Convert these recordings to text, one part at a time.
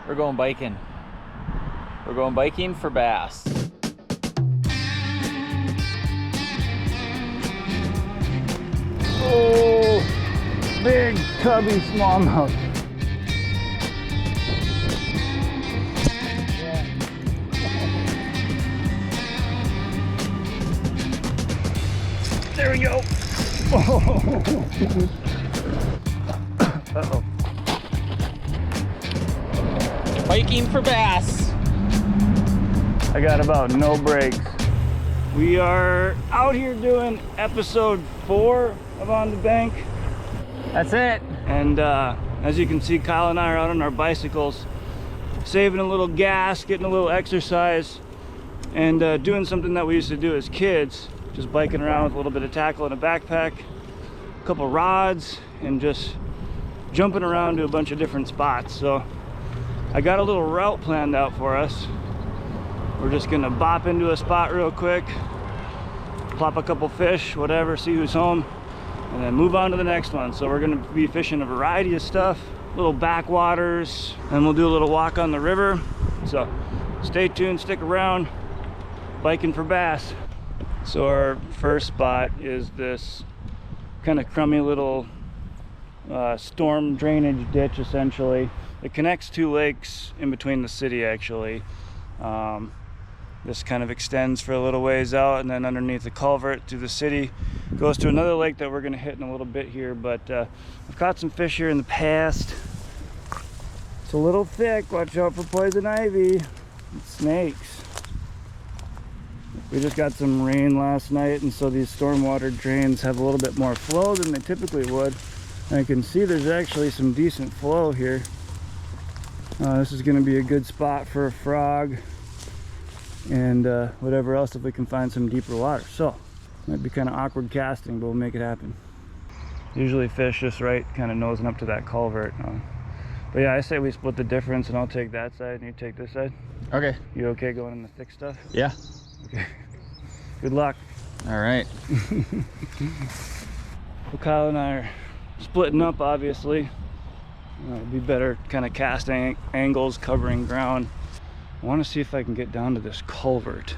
We're going biking. We're going biking for bass. Oh, big tubby smallmouth. There we go. Uh-oh. Biking for bass. I got about no brakes. We are out here doing episode 4 of On the Bank. That's it. And as you can see, Kyle and I are out on our bicycles, saving a little gas, getting a little exercise, and doing something that we used to do as kids, just biking around with a little bit of tackle in a backpack, a couple rods, and just jumping around to a bunch of different spots. So I got a little route planned out for us. We're just gonna bop into a spot real quick, plop a couple fish, whatever, see who's home, and then move on to the next one. So we're gonna be fishing a variety of stuff, little backwaters, and we'll do a little walk on the river. So stay tuned, stick around, biking for bass. So our first spot is this kind of crummy little storm drainage ditch, essentially. It connects 2 lakes in between the city, actually. This kind of extends for a little ways out, and then underneath the culvert through the city goes to another lake that we're going to hit in a little bit here. But I've caught some fish here in the past. It's a little thick. Watch out for poison ivy and snakes. We just got some rain last night, and so these stormwater drains have a little bit more flow than they typically would. And I can see there's actually some decent flow here. This is going to be a good spot for a frog and whatever else if we can find some deeper water. So might be kind of awkward casting, but we'll make it happen. Usually fish just right kind of nosing up to that culvert. But yeah, I say we split the difference, and I'll take that side and you take this side. Okay. You okay going in the thick stuff? Yeah. Okay. Good luck. All right. Well, Kyle and I are splitting up, obviously. It'll be better kind of casting angles, covering ground. I want to see if I can get down to this culvert.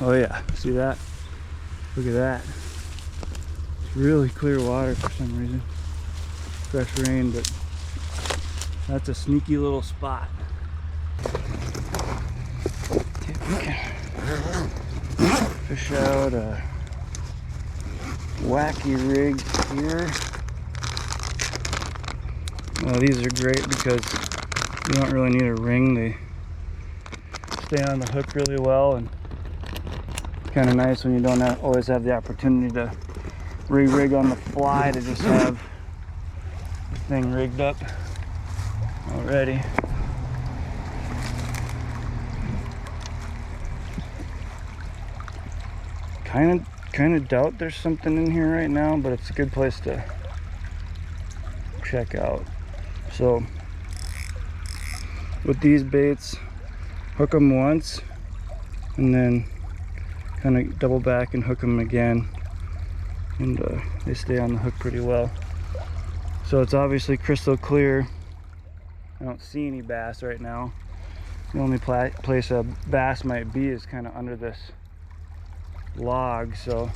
Oh yeah, see that? Look at that. It's really clear water for some reason. Fresh rain, but that's a sneaky little spot. See if we can fish out a wacky rig here. Well, these are great because you don't really need a ring. They stay on the hook really well, and kind of nice when you don't always have the opportunity to re-rig on the fly, to just have the thing rigged up already. Kind of doubt there's something in here right now, but it's a good place to check out. So with these baits, hook them once and then kind of double back and hook them again, and they stay on the hook pretty well. So it's obviously crystal clear. I don't see any bass right now. The only place a bass might be is kind of under this log. So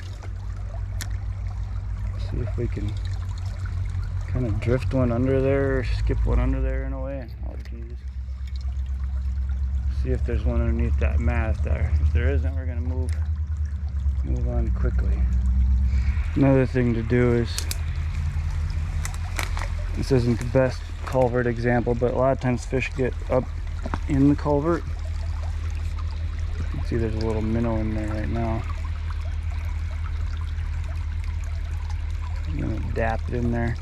let's see if we can kind of drift one under there, or skip one under there in a way. Oh geez. See if there's one underneath that mat there. If there isn't, we're gonna move on quickly. Another thing to do is, this isn't the best culvert example, but a lot of times fish get up in the culvert. You can see there's a little minnow in there right now. I'm gonna dap it in there.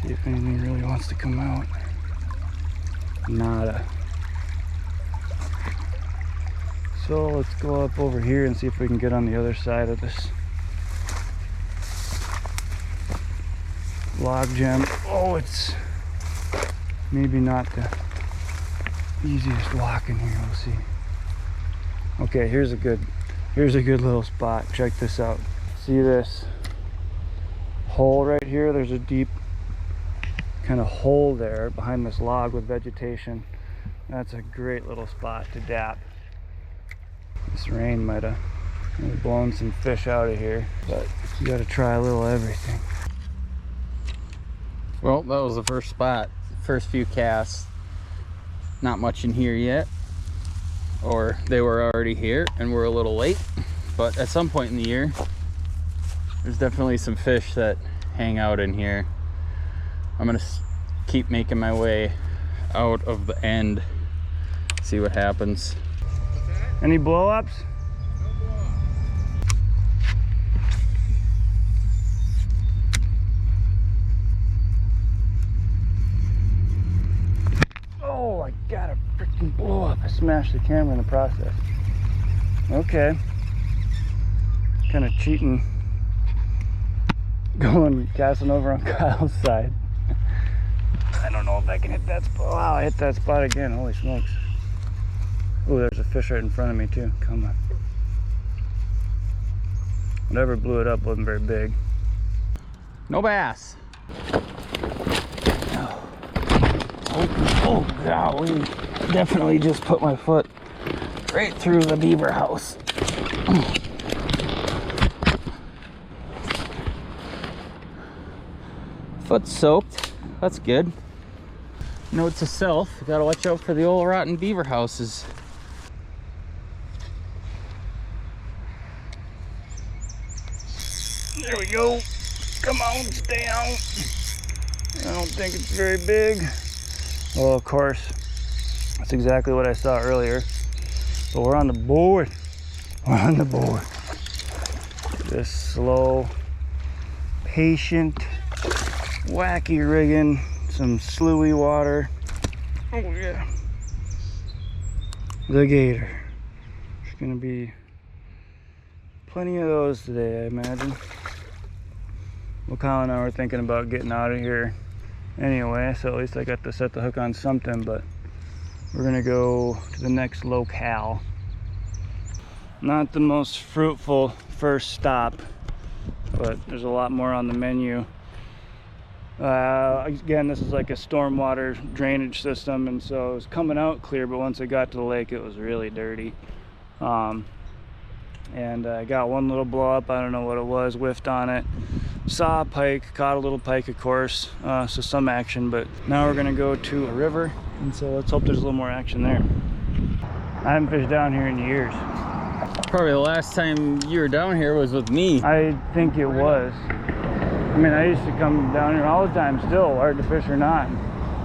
See if anything really wants to come out. Nada. So let's go up over here and see if we can get on the other side of this log jam. Oh, it's maybe not the easiest walk in here. We'll see. Okay, here's a good little spot. Check this out. See this hole right here? There's a deep kind of hole there behind this log with vegetation. That's a great little spot to dap. This rain might have blown some fish out of here, but you got to try a little everything. Well, that was the first spot. First few casts. Not much in here yet, or they were already here and we're a little late. But at some point in the year, there's definitely some fish that hang out in here. I'm gonna keep making my way out of the end, see what happens. Any blow-ups? No blow-ups. Oh, I got a freaking blow-up. I smashed the camera in the process. Okay. Kind of cheating. Casting over on Kyle's side. I don't know if I can hit that spot. Wow, I hit that spot again. Holy smokes. Oh, there's a fish right in front of me too. Come on. Whatever blew it up wasn't very big. No bass. Oh, golly. Definitely just put my foot right through the beaver house. Foot soaked. That's good. Note to self, you gotta watch out for the old rotten beaver houses. There we go. Come on, stay out. I don't think it's very big. Well, of course, that's exactly what I saw earlier. But we're on the board. We're on the board. Just slow, patient, wacky rigging, some slewy water. Oh yeah. The gator. There's gonna be plenty of those today, I imagine. Well, Kyle and I were thinking about getting out of here anyway, so at least I got to set the hook on something, but we're gonna go to the next locale. Not the most fruitful first stop, but there's a lot more on the menu. Again, this is like a stormwater drainage system, and so it was coming out clear, but once I got to the lake it was really dirty. And I got one little blow up, I don't know what it was, whiffed on it. Saw a pike, caught a little pike of course, so some action, but now we're gonna go to a river, and so let's hope there's a little more action there. I haven't fished down here in years. Probably the last time you were down here was with me. I think it was. I mean, I used to come down here all the time still, hard to fish or not.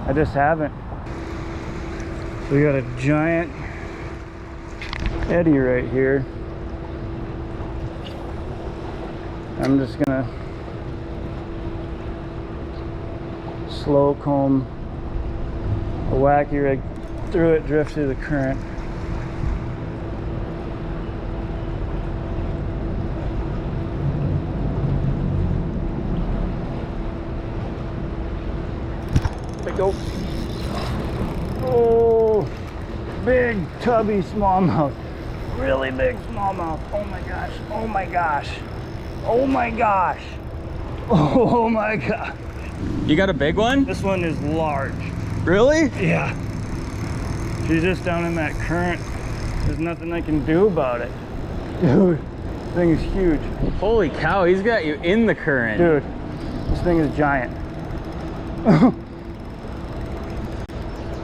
I just haven't. So we got a giant eddy right here. I'm just gonna slow comb a wacky rig through it, drift through the current. There we go. Oh, big tubby smallmouth. Really big smallmouth. Oh my gosh. Oh my gosh. Oh my gosh. Oh my gosh. You got a big one? This one is large. Really? Yeah. She's just down in that current. There's nothing I can do about it. Dude, this thing is huge. Holy cow, he's got you in the current. Dude, this thing is giant.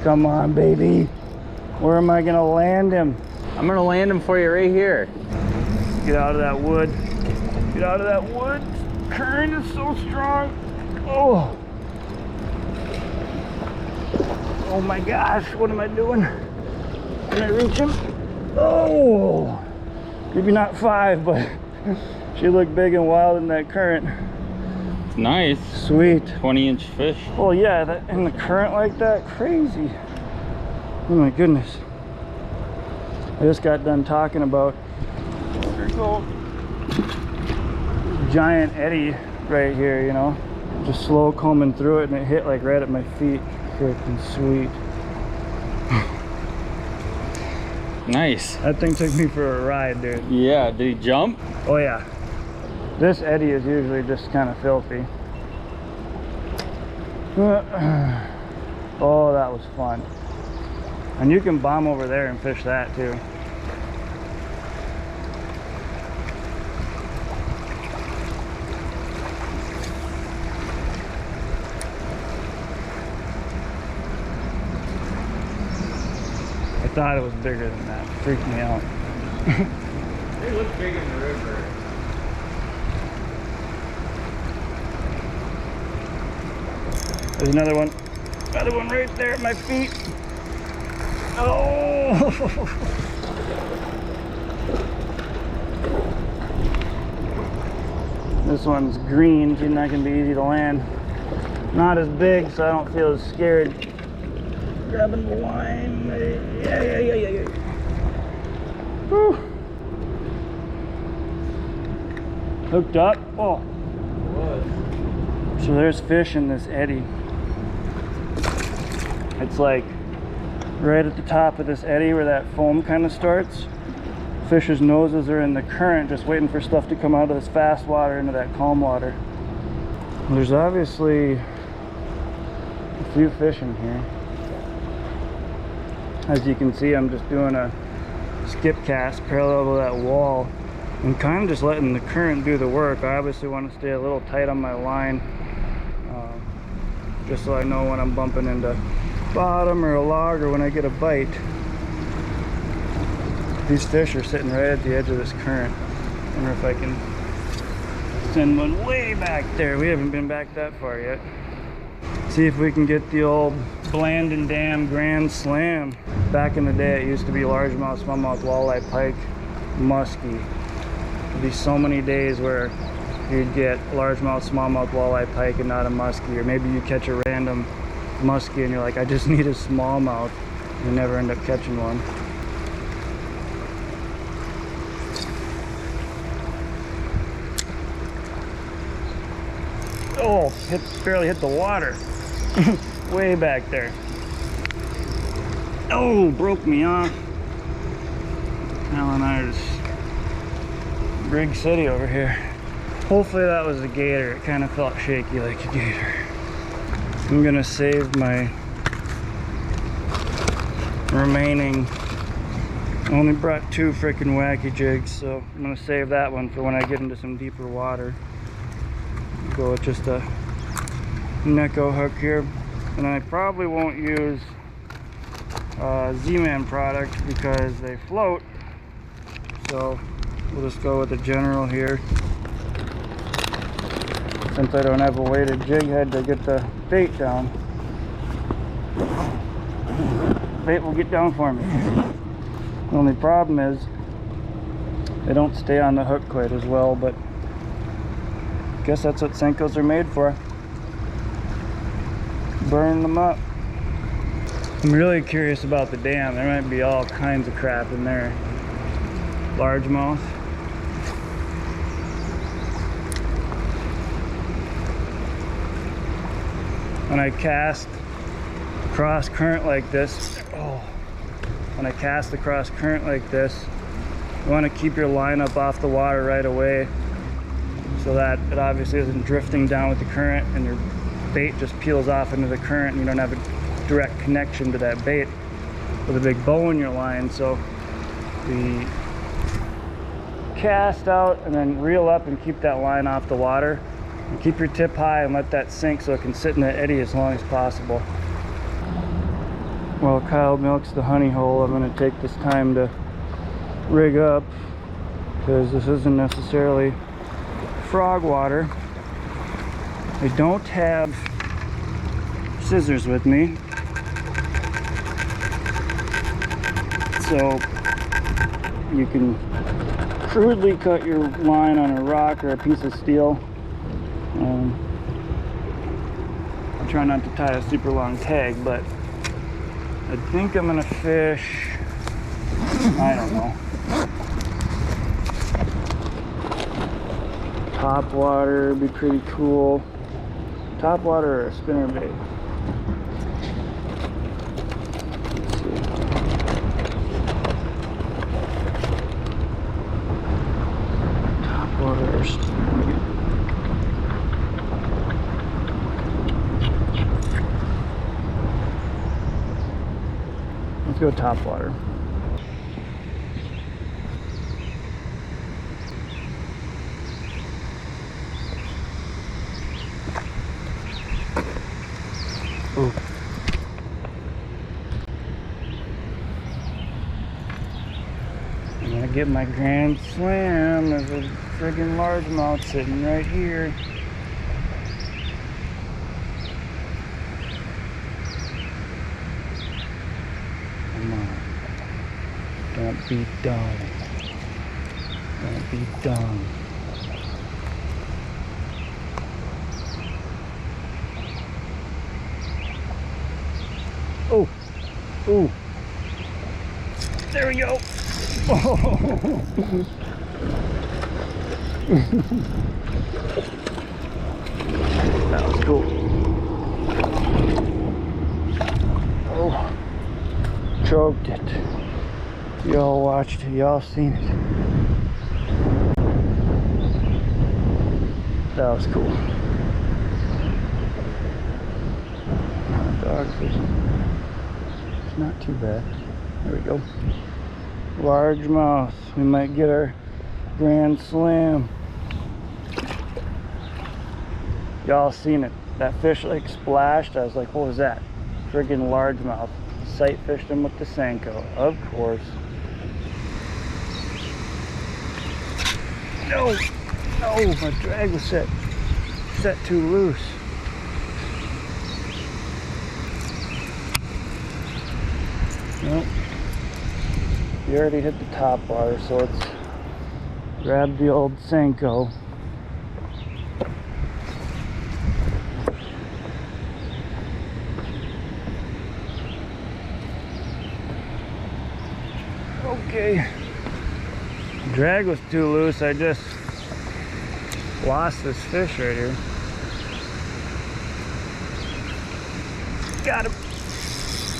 Come on, baby. Where am I gonna land him? I'm gonna land him for you right here. Get out of that wood. Get out of that wood. Current is so strong. Oh. Oh my gosh, what am I doing? Can I reach him? Oh. Maybe not 5, but she looked big and wild in that current. It's nice. Sweet. 20-inch fish. Oh yeah, that in the current like that, crazy. Oh my goodness. I just got done talking about giant eddy right here, you know, just slow combing through it, and it hit like right at my feet. Freaking sweet. Nice. That thing took me for a ride, dude. Yeah, did he jump? Oh yeah. This eddy is usually just kind of filthy. Oh, that was fun. And you can bomb over there and fish that too. I thought it was bigger than that. It freaked me out. They look big in the river. There's another one. Another one right there at my feet. Oh! This one's green, so not gonna be easy to land. Not as big, so I don't feel as scared. Grabbing the line. Yeah. Whew. Hooked up. Oh. So there's fish in this eddy. It's like right at the top of this eddy where that foam kind of starts. Fish's noses are in the current, just waiting for stuff to come out of this fast water into that calm water. There's obviously a few fish in here. As you can see, I'm just doing a skip cast parallel to that wall and kind of just letting the current do the work. I obviously want to stay a little tight on my line, just so I know when I'm bumping into bottom or a log or when I get a bite. These fish are sitting right at the edge of this current. I wonder if I can send one way back there. We haven't been back that far yet. See if we can get the old Blandon Dam Grand Slam. Back in the day, it used to be largemouth, smallmouth, walleye, pike, muskie. There'd be so many days where you'd get largemouth, smallmouth, walleye, pike, and not a muskie. Or maybe you catch a random muskie and you're like, I just need a smallmouth. You never end up catching one. Oh, barely hit the water. Way back there. Oh, broke me off. Al and I are just Brig City over here. Hopefully that was a gator. It kind of felt shaky like a gator. I'm gonna save my remaining, only brought 2 freaking wacky jigs, so I'm gonna save that one for when I get into some deeper water. Go with just a Neko hook here, and I probably won't use Z-Man product because they float, so we'll just go with the general here. Since I don't have a weighted jig head to get the bait down, bait will get down for me. The only problem is they don't stay on the hook quite as well, but I guess that's what Senkos are made for. Burn them up. I'm really curious about the dam. There might be all kinds of crap in there. Largemouth. When I cast cross current like this, when I cast across current like this, you want to keep your line up off the water right away so that it obviously isn't drifting down with the current and your bait just peels off into the current and you don't have a direct connection to that bait with a big bow in your line. So we cast out and then reel up and keep that line off the water. And keep your tip high and let that sink so it can sit in the eddy as long as possible. While Kyle milks the honey hole, I'm going to take this time to rig up, because this isn't necessarily frog water. I don't have scissors with me, so you can crudely cut your line on a rock or a piece of steel. I'll try not to tie a super long tag, but I think I'm gonna fish, I don't know, top water would be pretty cool. Top water or a spinner bait. Let's see. Top water or spinner bait. Let's go top water. Ooh. I'm gonna get my grand slam. There's a friggin' largemouth sitting right here. Come on. Don't be dumb. Don't be dumb. Oh, ooh. There we go. Oh. That was cool. Oh, choked it. Y'all watched it, y'all seen it. That was cool. Dogfish. It's not too bad. There we go. Largemouth. We might get our grand slam. Y'all seen it. That fish like splashed. I was like, what was that? Friggin' largemouth. Sight fished him with the Senko, of course. No, no, my drag was set too loose. Nope. You already hit the top water, so let's grab the old Senko. Okay. Drag was too loose. I just lost this fish right here. Got him.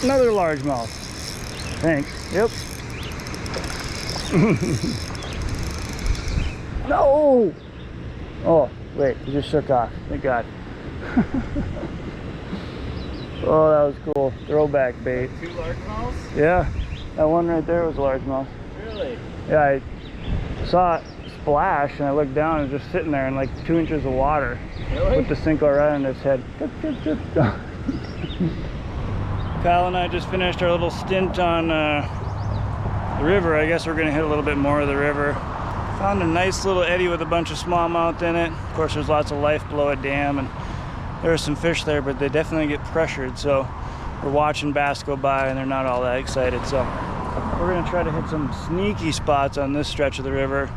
Another largemouth. Thanks. Yep. No! Oh, wait, he just shook off. Thank God. Oh, that was cool. Throwback bait. 2 largemouths? Yeah, that one right there was a largemouth. Really? Yeah, I saw it splash and I looked down and it was just sitting there in like 2 inches of water. Really? With the Senko right on its head. Kyle and I just finished our little stint on the river. I guess we're gonna hit a little bit more of the river. Found a nice little eddy with a bunch of smallmouth in it. Of course, there's lots of life below a dam, and there are some fish there, but they definitely get pressured. So we're watching bass go by, and they're not all that excited. So we're gonna try to hit some sneaky spots on this stretch of the river,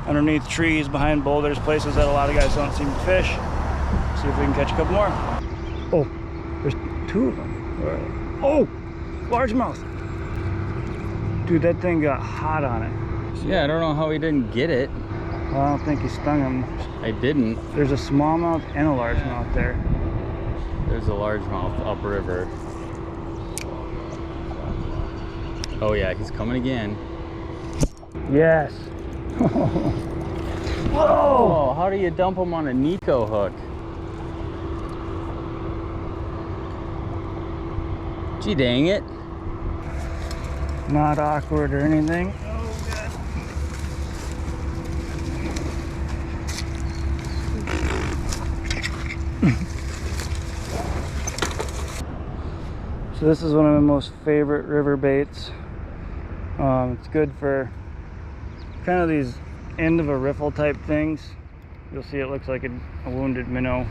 underneath trees, behind boulders, places that a lot of guys don't seem to fish. See if we can catch a couple more. Oh, there's 2 of them. Oh, largemouth. Dude, that thing got hot on it. Yeah, I don't know how he didn't get it. Well, I don't think he stung him. I didn't. There's a smallmouth and a largemouth there. There's a largemouth upriver. Oh yeah, he's coming again. Yes. Whoa! How do you dump him on a Nico hook? Gee dang it. Not awkward or anything. So this is one of my most favorite river baits. It's good for kind of these end of a riffle type things. You'll see it looks like a wounded minnow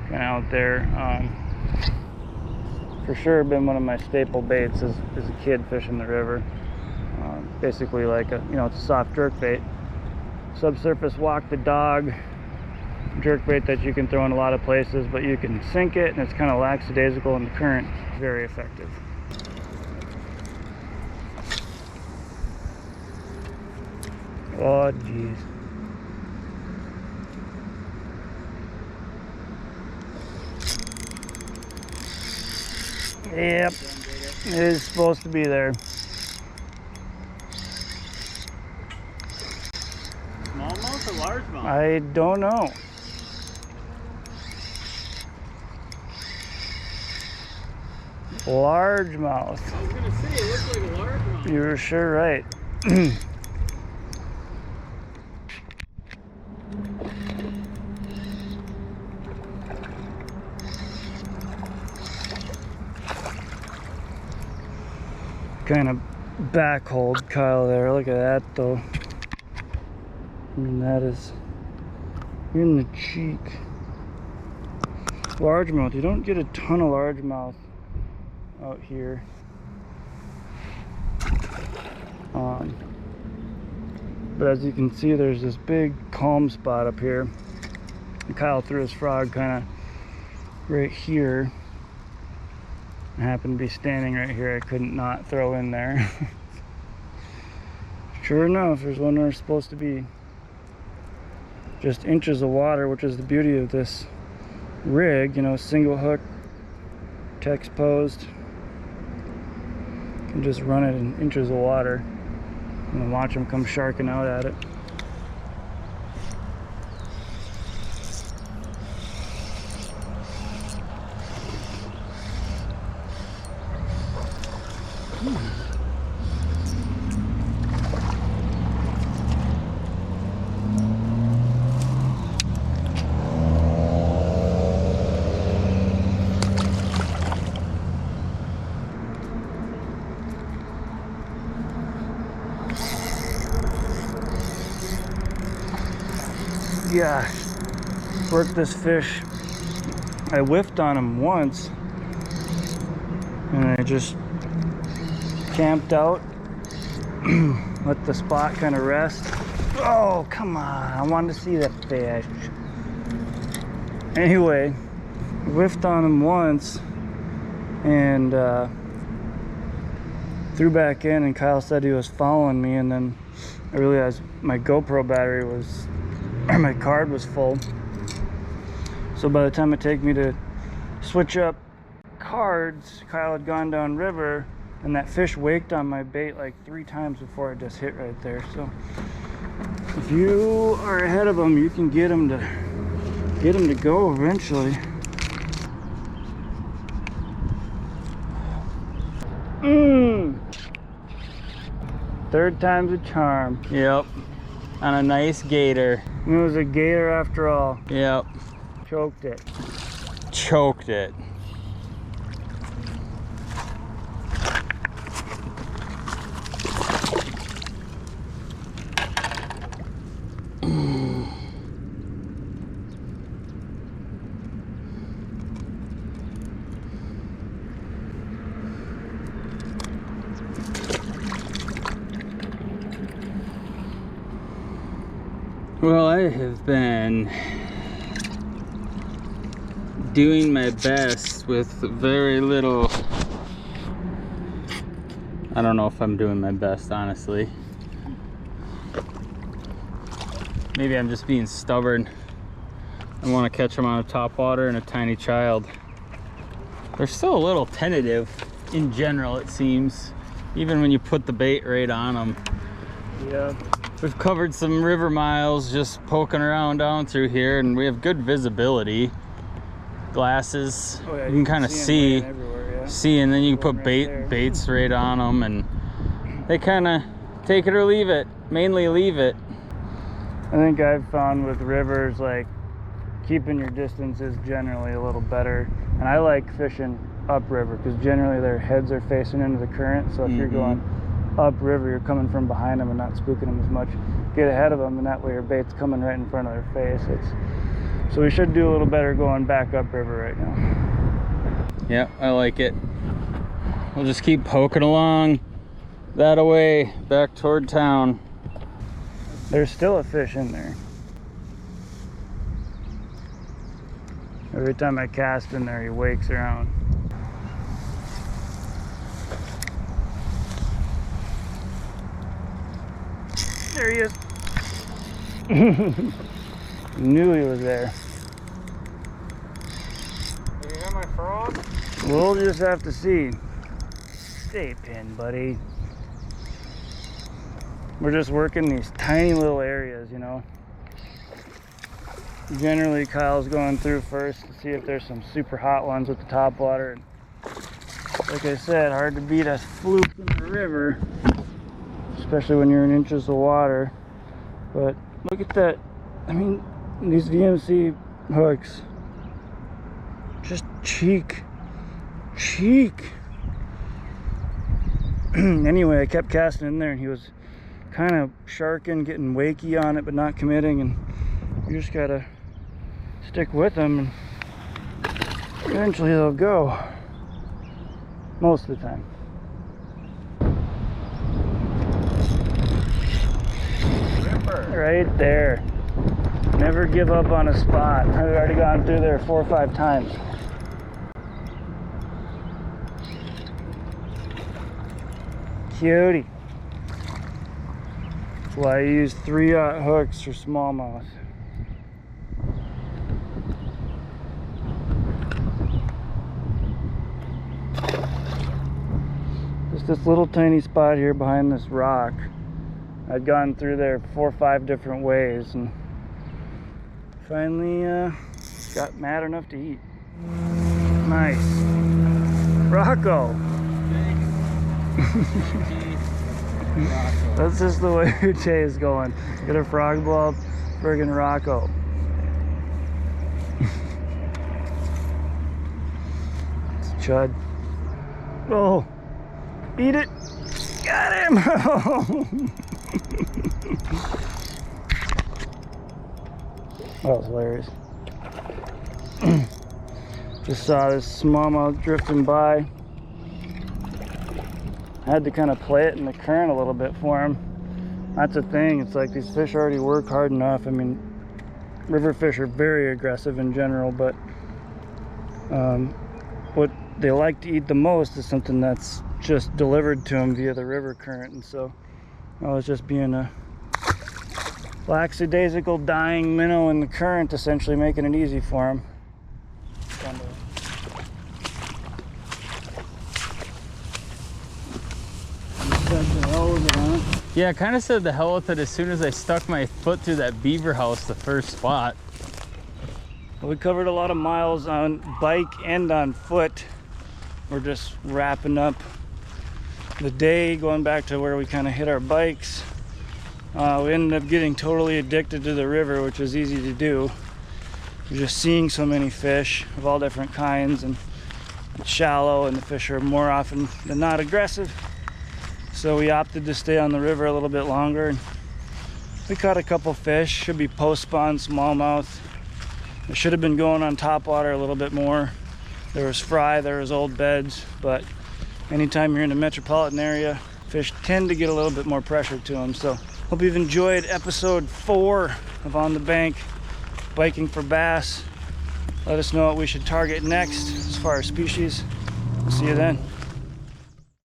kind of out there. For sure been one of my staple baits as a kid fishing the river. Basically like a, it's a soft jerk bait. Subsurface walk the dog jerk bait that you can throw in a lot of places, but you can sink it and it's kind of lackadaisical in the current. Very effective. Oh geez. Yep, it is supposed to be there. Smallmouth or largemouth? I don't know. Largemouth. I was gonna say, it looks like a largemouth. You were sure right. Kind of back hold Kyle there. Look at that though. I mean, that is in the cheek. Largemouth. You don't get a ton of largemouth out here. But as you can see, there's this big calm spot up here. And Kyle threw his frog kind of right here. I happened to be standing right here. I couldn't not throw in there. Sure enough, there's one where it's supposed to be just inches of water, which is the beauty of this rig, you know, single hook, text posed. You can just run it in inches of water and watch them come sharking out at it. Gosh, worked this fish. I whiffed on him once and I just camped out, let the spot kind of rest. Oh, come on, I wanted to see that fish. Anyway, whiffed on him once and threw back in, and Kyle said he was following me, and then I realized my GoPro battery was, or my card was full. So by the time it took me to switch up cards, Kyle had gone down river, and that fish waked on my bait like 3 times before I just hit right there. So if you are ahead of them, you can get them to go eventually. Third time's a charm. Yep. On a nice gator. It was a gator after all. Yep. Choked it. Choked it. Well, I have been doing my best with very little. I don't know if I'm doing my best, honestly. Maybe I'm just being stubborn. I want to catch them on a topwater and a tiny child. They're still a little tentative in general, it seems, even when you put the bait right on them. Yeah. We've covered some river miles just poking around down through here, and we have good visibility. Glasses, Oh, yeah, you can kind of see, and then you can put baits right on them, and they kind of take it or leave it, mainly leave it. I think I've found with rivers, like, keeping your distance is generally a little better. And I like fishing upriver because generally their heads are facing into the current. So if you're going upriver, you're coming from behind them and not spooking them as much. Get ahead of them, and that way your bait's coming right in front of their face. So we should do a little better going back upriver right now. Yeah, I like it. We'll just keep poking along that away back toward town. There's still a fish in there. Every time I cast in there, he wakes around. There he is. Knew he was there. Do you have my frog? We'll just have to see. Stay pinned, buddy. We're just working these tiny little areas, you know. Generally, Kyle's going through first to see if there's some super hot ones with the top water. Like I said, hard to beat a fluke in the river, especially when you're in inches of water. But look at that. I mean, these VMC hooks, just cheek. Anyway, I kept casting in there and he was kind of sharking, getting wakey on it, but not committing, and you just gotta stick with them and eventually they'll go, most of the time. Right there. Never give up on a spot. I've already gone through there 4 or 5 times. Cutie. That's why I use 3/0 hooks for smallmouth. Just this little tiny spot here behind this rock. I'd gone through there 4 or 5 different ways and finally got mad enough to eat. Nice. Rocco. That's just the way your day is going. Get a frog ball, friggin' Rocco. It's Chud. Oh, eat it. Got him. That was hilarious. Just saw this smallmouth drifting by. I had to kind of play it in the current a little bit for him. That's the thing, it's like these fish already work hard enough. I mean, river fish are very aggressive in general, but what they like to eat the most is something that's just delivered to them via the river current. And so I was just being a lackadaisical dying minnow in the current, essentially making it easy for him. Yeah, I kind of said the hell with it as soon as I stuck my foot through that beaver house, the first spot. Well, we covered a lot of miles on bike and on foot. We're just wrapping up the day, going back to where we kind of hit our bikes. We ended up getting totally addicted to the river, which was easy to do. We're just seeing so many fish of all different kinds, and it's shallow, and the fish are more often than not aggressive. So we opted to stay on the river a little bit longer, and we caught a couple fish. Should be post-spawn smallmouth. It should have been going on top water a little bit more. There was fry, there was old beds, but anytime you're in a metropolitan area, fish tend to get a little bit more pressure to them. So hope you've enjoyed episode 4 of On the Bank, biking for bass. Let us know what we should target next as far as species. We'll see you then.